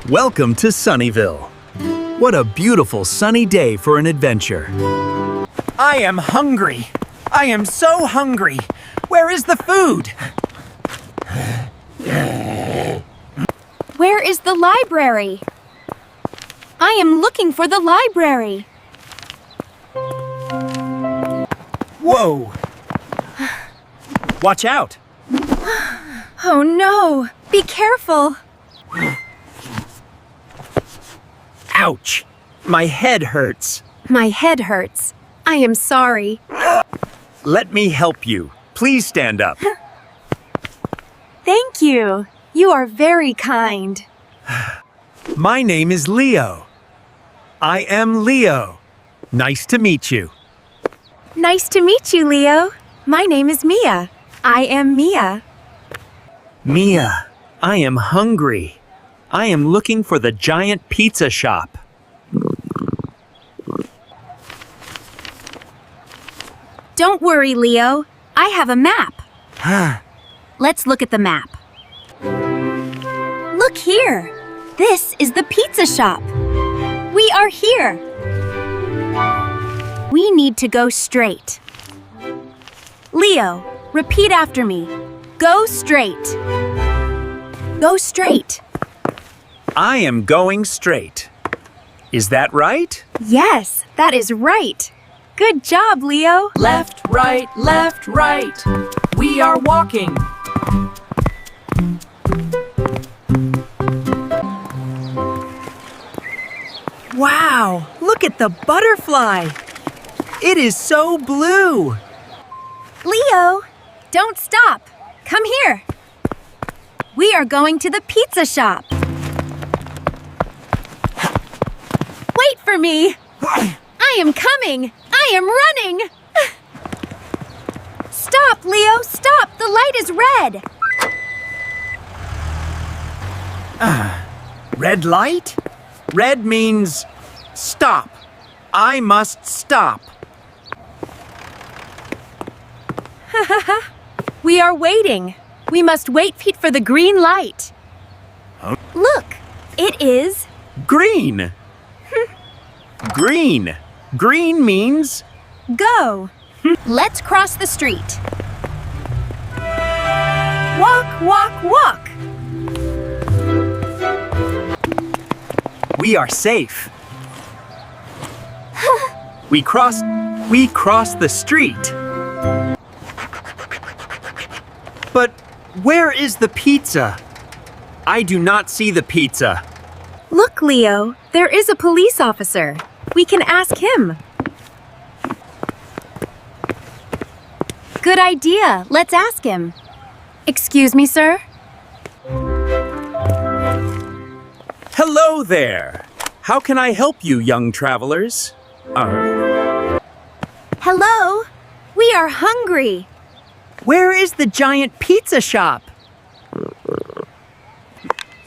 Welcome to Sunnyville. What a beautiful sunny day for an adventure. I am hungry. I am so hungry. Where is the food? Where is the library? I am looking for the library. Whoa! Watch out! Oh no! Be careful! Ouch! My head hurts. My head hurts. I am sorry. Let me help you. Please stand up. Thank you. You are very kind. My name is Leo. I am Leo. Nice to meet you. Nice to meet you, Leo. My name is Mia. I am Mia. Mia, I am hungry. I am looking for the giant pizza shop. Don't worry, Leo. I have a map. Let's look at the map. Look here. This is the pizza shop. We are here. We need to go straight. Leo, repeat after me. Go straight. Go straight. I am going straight. Is that right? Yes, that is right. Good job, Leo. Left, right, we are walking. Wow! Look at the butterfly! It is so blue! Leo, don't stop. Come here. We are going to the pizza shop. Wait for me. I am coming. I am running. Stop, Leo, stop. The light is red. Red light? Red means stop. I must stop. We are waiting. We must wait for the green light. Huh? Look, it is... Green. Green. Green means... Go. Let's cross the street. Walk, walk, walk! We are safe. We crossed the street. But where is the pizza? I do not see the pizza. Look, Leo, there is a police officer. We can ask him. Good idea. Let's ask him. Excuse me, sir? Hello there. How can I help you, young travelers? Hello? We are hungry. Where is the giant pizza shop?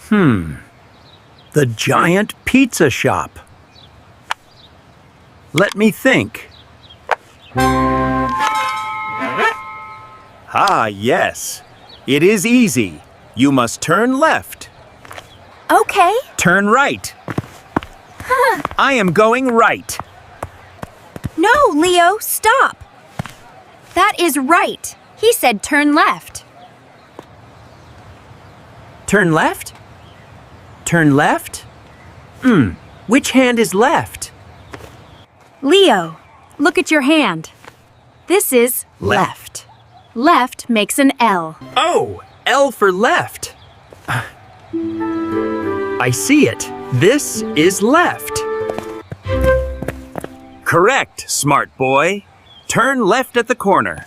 The giant pizza shop. Let me think. Ah, yes. It is easy. You must turn left. Okay. Turn right. I am going right. No, Leo, stop. That is right. He said turn left. Turn left? Turn left? Which hand is left? Leo, look at your hand. This is left. Left makes an L. Oh, L for left. I see it. This is left. Correct, smart boy. Turn left at the corner.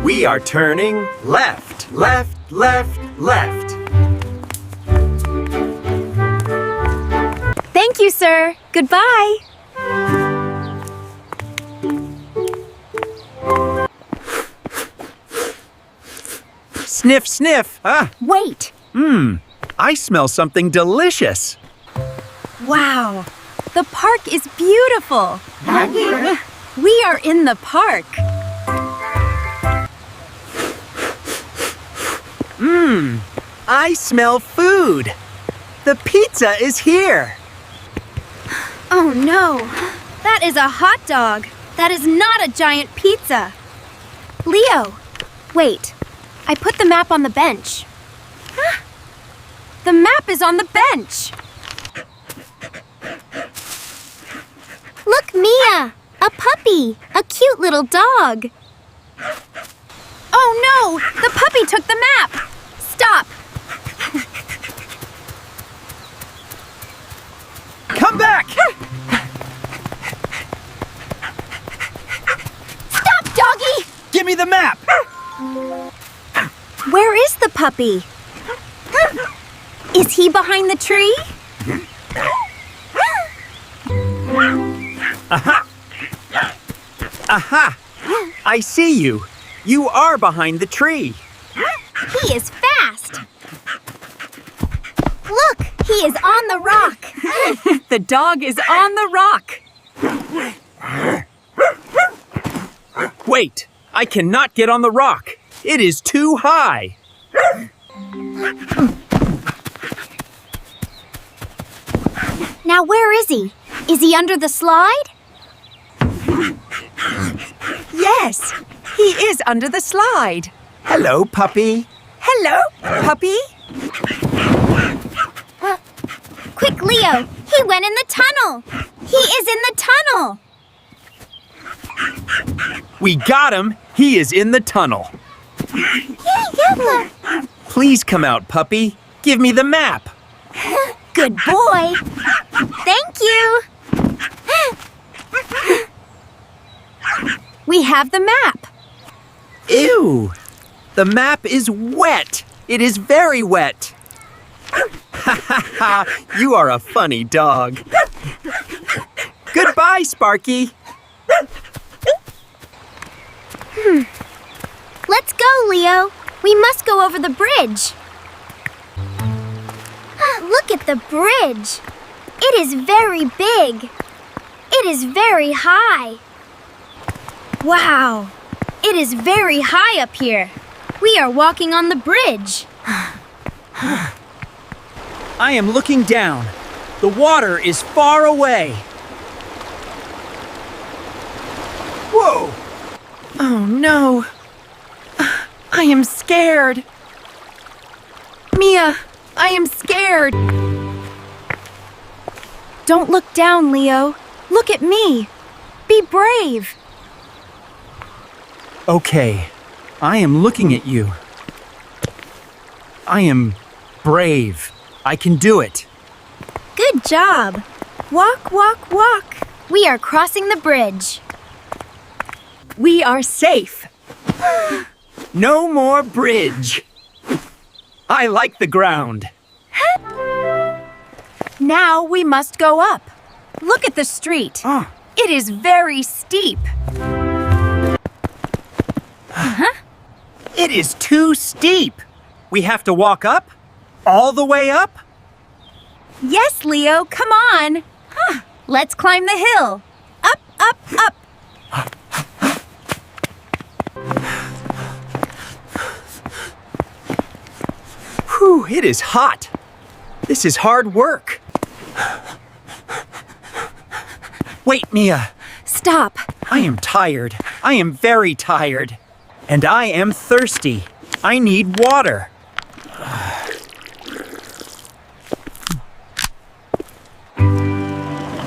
We are turning left, left, left, left. Thank you, sir. Goodbye. Sniff, sniff. Wait. I smell something delicious. Wow. The park is beautiful. We are in the park. I smell food. The pizza is here. Oh no! That is a hot dog. That is not a giant pizza. Leo, wait. I put the map on the bench. The map is on the bench. Look, Mia! A puppy! A cute little dog. Oh no! The puppy took the map! Stop! Come back! Stop, doggy! Give me the map! Where is the puppy? Is he behind the tree? Aha! I see you. You are behind the tree. He is fast. Look, he is on the rock. The dog is on the rock. Wait, I cannot get on the rock. It is too high. Now where is he? Is he under the slide? Yes, he is under the slide. Hello, puppy. Hello, puppy. Quick, Leo! He went in the tunnel! He is in the tunnel! We got him. He is in the tunnel. Please come out, puppy. Give me the map. Good boy! Thank you! We have the map! Ew! The map is wet. It is very wet. Ha ha ha! You are a funny dog. Goodbye, Sparky. Let's go, Leo! We must go over the bridge! Look at the bridge! It is very big! It is very high! Wow! It is very high up here! We are walking on the bridge! I am looking down. The water is far away. Whoa! Oh no. I am scared. Mia, I am scared. Don't look down, Leo. Look at me. Be brave. Okay, I am looking at you. I am brave. I can do it. Good job. Walk, walk, walk. We are crossing the bridge. We are safe. No more bridge. I like the ground. Now we must go up. Look at the street. Oh. It is very steep. It is too steep. We have to walk up? All the way up? Yes, Leo, come on. Let's climb the hill. Up, up, up. Whew, it is hot. This is hard work. Wait, Mia. Stop. I am tired. I am very tired. And I am thirsty. I need water.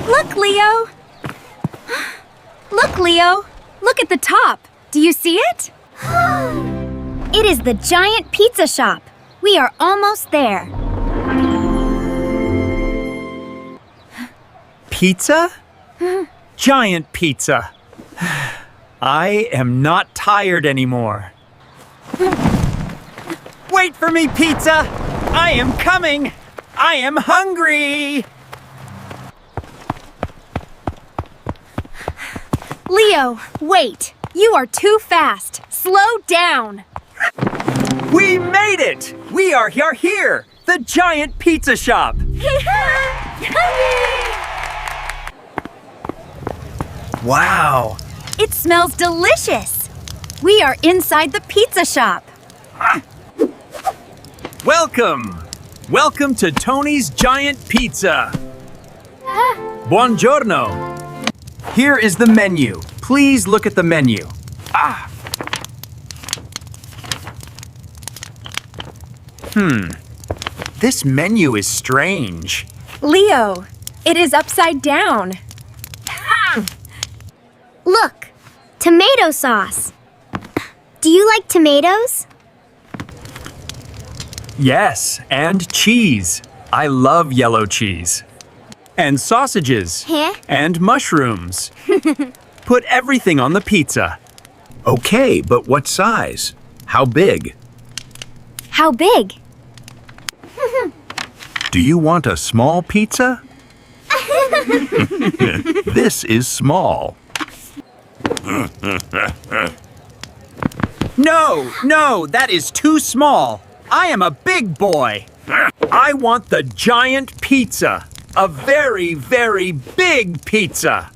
Look, Leo. Look, Leo. Look at the top. Do you see it? It is the giant pizza shop. We are almost there. Pizza? Giant pizza. I am not tired anymore. Wait for me, pizza! I am coming! I am hungry! Leo, wait. You are too fast. Slow down. We made it! We are here! The giant pizza shop! Wow! It smells delicious. We are inside the pizza shop. Welcome! Welcome to Tony's Giant Pizza. Buongiorno. Here is the menu. Please look at the menu. This menu is strange. Leo, it is upside down. Look, tomato sauce. Do you like tomatoes? Yes, and cheese. I love yellow cheese. And sausages. Huh? And mushrooms. Put everything on the pizza. Okay, but what size? How big? How big? Do you want a small pizza? This is small. No, that is too small. I am a big boy. I want the giant pizza. A very, very big pizza.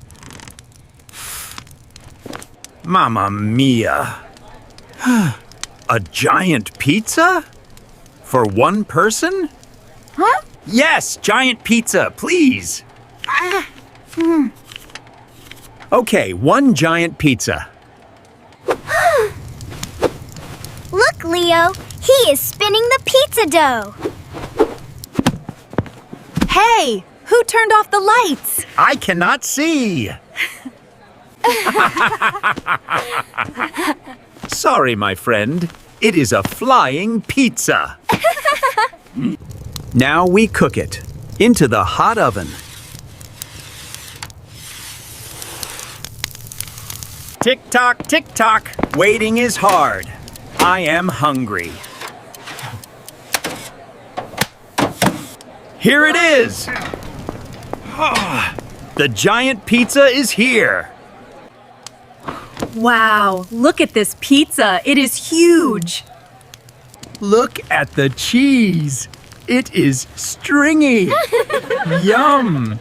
Mamma mia. A giant pizza? For one person? Huh? Yes, giant pizza, please. Okay, one giant pizza. Look, Leo, he is spinning the pizza dough. Hey, who turned off the lights? I cannot see. Sorry, my friend. It is a flying pizza. Now we cook it into the hot oven. Tick-tock, tick-tock. Waiting is hard. I am hungry. Here it is. The giant pizza is here. Wow, look at this pizza. It is huge. Look at the cheese. It is stringy. Yum.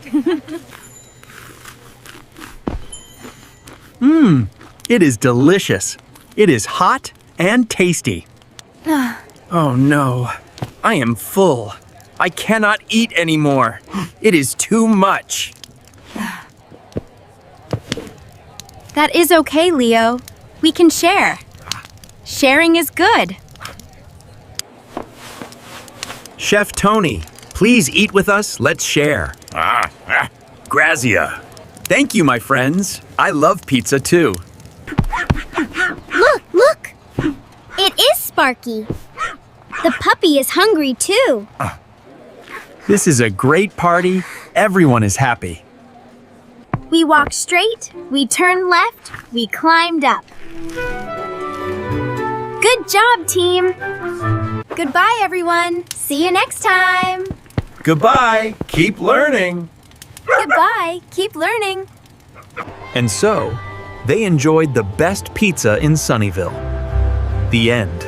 It is delicious. It is hot and tasty. Oh no, I am full. I cannot eat anymore. It is too much. That is okay, Leo. We can share. Sharing is good. Chef Tony, please eat with us. Let's share. Grazia. Thank you, my friends. I love pizza too. Look! It is Sparky. The puppy is hungry too. This is a great party. Everyone is happy. We walked straight, we turned left, we climbed up. Good job, team. Goodbye, everyone. See you next time. Goodbye. Keep learning. Goodbye. Keep learning. And so, they enjoyed the best pizza in Sunnyvale. The end.